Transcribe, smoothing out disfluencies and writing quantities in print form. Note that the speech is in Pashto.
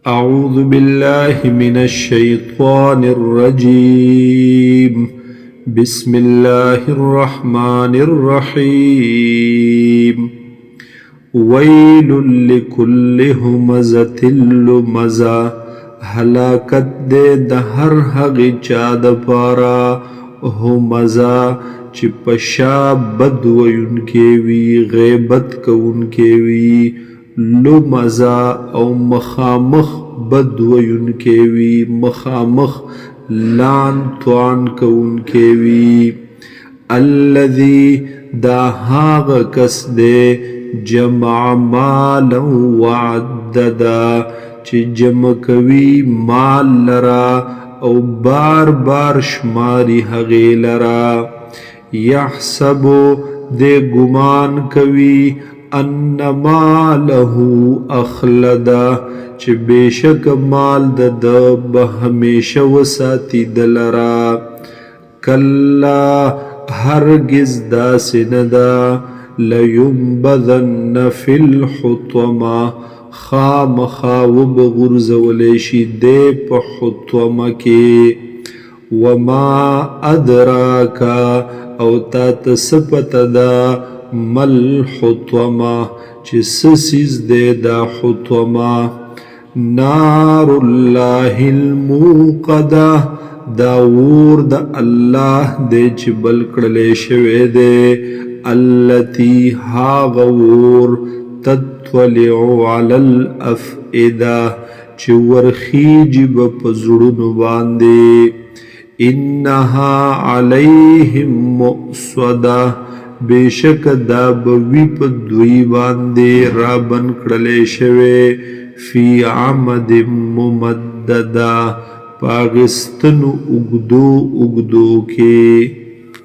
أعوذ بالله من الشيطان الرجيم بسم الله الرحمن الرحيم ويل لكل همزة لمزة هلاکت دے د هر هغې چا دپاره همزه چې په شا بد ویونکی وي غیبت کوونکی وي لمزه او مخامخ بد ویونکی وي مخامخ لعن طعن کوونکی وي الذي دا هاغه کس دی جمع مالا وعددا چې جمع کوي مال لرا او بار بار شماری هغې لرا یحسبو دې ګمان کوي ان ماله اخلدا چې بېشک مال د ده به همیشه وساتي د لرا کلا هرگز داسې نه ده لینبذن فی الحطمه خامخا وبغورځولی شي دی په حطمه کې وما ادراکا او تا ته څه پته ده مل حطمه چې څه څیز دی دا حطمه نار الله الموقده دا اور د الله دی چې بل کړلی شوی دی التي هاغه اور تطلع على الافئده چې ورخیږي به په زړونو باندې انها علیهم مؤصده بېشک دا به وي په دوی باندې رابند کړلی شوی فی عمد ممدده په اغېستنو اوږدو اوږدو کې